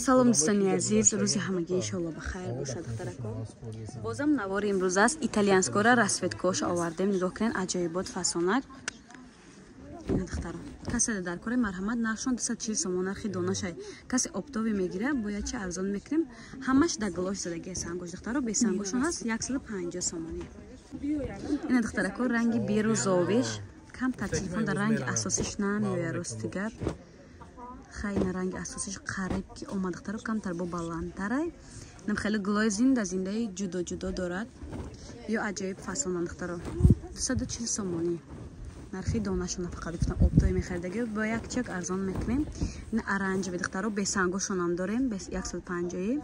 салом дӯстони азиз, рӯзи ҳамагӣ иншоалло ба хайр бошад. духтарако бозам навори имрӯз аст. итальянскора расветкош овардем. нигоҳ кунед, аҷоибот фасонак. ина духтаро касе дар кори марҳамат нархшон 240 сомон нархи донашай. касе оптови мегира бояд чи арзон мекунем. ҳамаш да глош задагия сангош духтаро бесангошон ҳаст 150 сомони. ина духтарако ранги бирӯзовиш кам тартифон дар ранги асосиш намеояд ростигар. خیلی رنگ اساسش قریب که اومد دخترو کمتر با بلندتره. نم خیلی گلای زنده جدا جدا دارد. یا عجیب فصل دخترو 240 سومانی. نرخی دانشون فقط گفتم اپتای میخریدگی با یک چک ارزان میکنیم. نه ارنج به دخترو بسنگوشون هم داریم. بس 150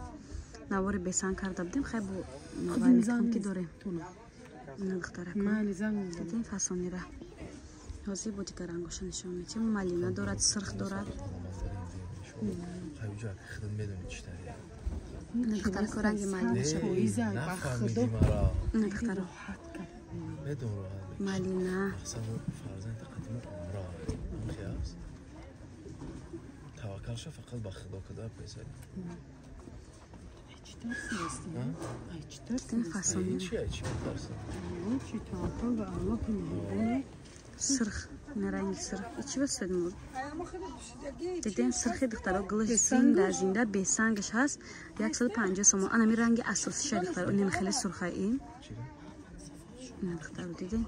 نواری بسنگ کرده بودیم. خیلی نواری میکنم که داریم. نه دخترکو. دیدین فصلی را. هازی بودی که رنگوش نشون میدیم. مالینا دارد، سرخ دارد. نه دختره که رنگ مالینا شد. نه دختره. مالینا. توکل شو فقط با خدا کدام بزنی. این فصلی. چی توکل به الله کنه. سرخ نرنگی سرخ چی بسید مود دیدین سرخی دخترها گلش زنده بسنگش هست 150 سومون انا می رنگ اساسی شد دخترها اون خیلی سرخه این دخترها دیدین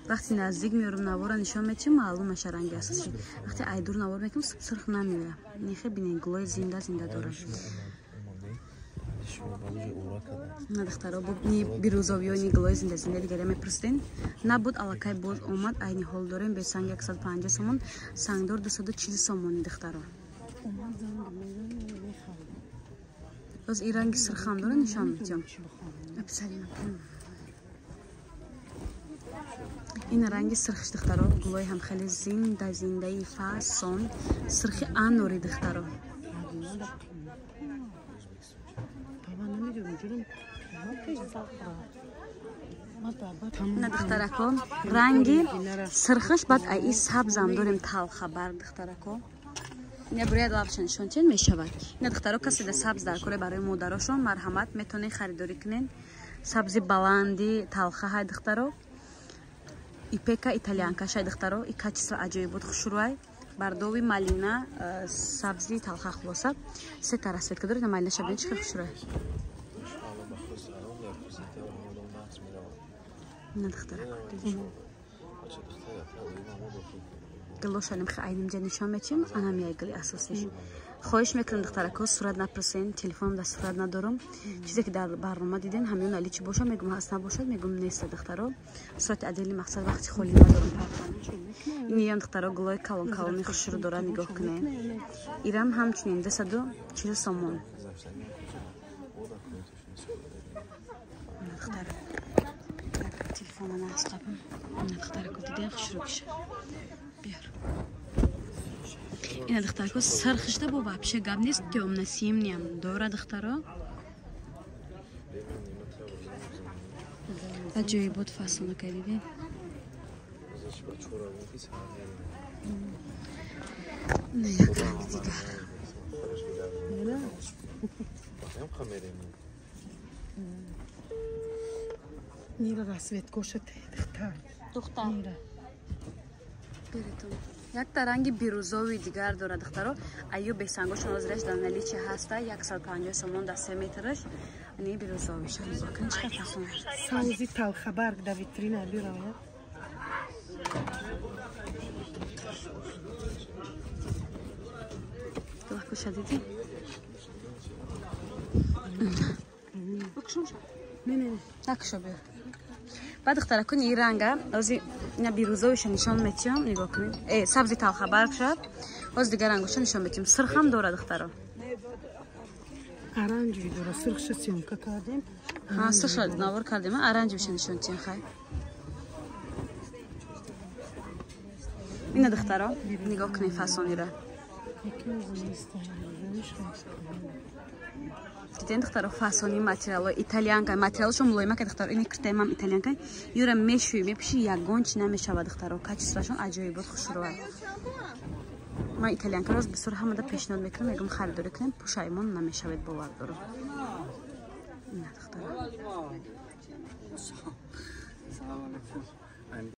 وقتی نزدیک میارم نوار نشان میدم معلوم میشه رنگ اساسی وقتی ایدور نوار میکنم سرخ نمیره نیخه ببینین گلای زنده داره نه دخترها بود نی بیروزاوی و نی گلای زنده دیگه میپرسین نبود علاقه بود اومد عینی حال داریم به سنگ 150 سومون سنگدار 240 سومونی دخترها باز این رنگ سرخ هم داره نشان میدم این رنگ سرخش دخترها گلای هم خیلی زنده فاسون سرخ آنوری دخترها نه دخترکو رنگی سرخش بعد ای سبز هم داریم تلخ بر دخترکو نه برای داشتن شون چند میشود نه دخترو کسی ده سبز در کره برای مادرشون مرحمت میتونین خریداری کنین سبزی بلندی تلخه های دخترو ایپیکا ایتالیانکا شای دخترو ای کچیسر عجیب بود خوشروی بردوی مالینا سبزی تلخه خلاصه سه تا رسید که دارید مالینا شبیه چی خوشروی نه دختره گلوش علم خیلی جا نشان میچیم انا میای گلی اساسیش خواهش میکنم دختره که صورت نپرسین تلفن دست صورت ندارم چیزی که در برنامه دیدین همیون علی چی باشه میگم هست نباشد میگم نیست دختره صورت عدلی مقصد وقتی خالی ندارم این دختره گلوی کلون خوش رو داره نگاه کنه ایران همچنین 240 سومون دختره تلفن از قبل دختره کو دیدن خوش رو بشه بیار این دختره کو سرخش ده با вообще габ نیست темно-синим داره دختره عجیبات فصل کردید نه یک رنگ دیگر نیره رسویت گوشت دختر بیرتون یک تا رنگ بیروزاوی دیگر داره دخترو ایو بسنگوش نازرش دانلی چه هسته 150 سومون در 3 مترش نی بیروزاوی شد بکن چه فصل سوزی تلخ برگ در ویترین بیراید دلخو شدیدی بکشون شد نه نکشو بیار بعد دختره کن این رنگه ازی نه بیروزاویش نشان میتیم نگاه کنید سبزی تلخ برگ شد باز دیگه رنگش نشان میتیم سرخ هم داره دختره ارنجی داره سرخش سیمکا کردیم ها سرخ نوار کردیم ارنجش نشان تیم خیلی این دختره نگاه کنید فصلی را دیدین دخترها فصلی ماتریال ایتالیانکا ماتریالشون ملایم که دخترها اینی کرتیم هم ایتالیانکا یورا میشوی میپیشی یگان چی نمیشه و دخترها کچیسرشون عجایبات خوش رو من ایتالیان کراز بسیار همه دا پیشنهاد میکنم میگم خریداری کنیم پوشایمان نمیشوید باور دارم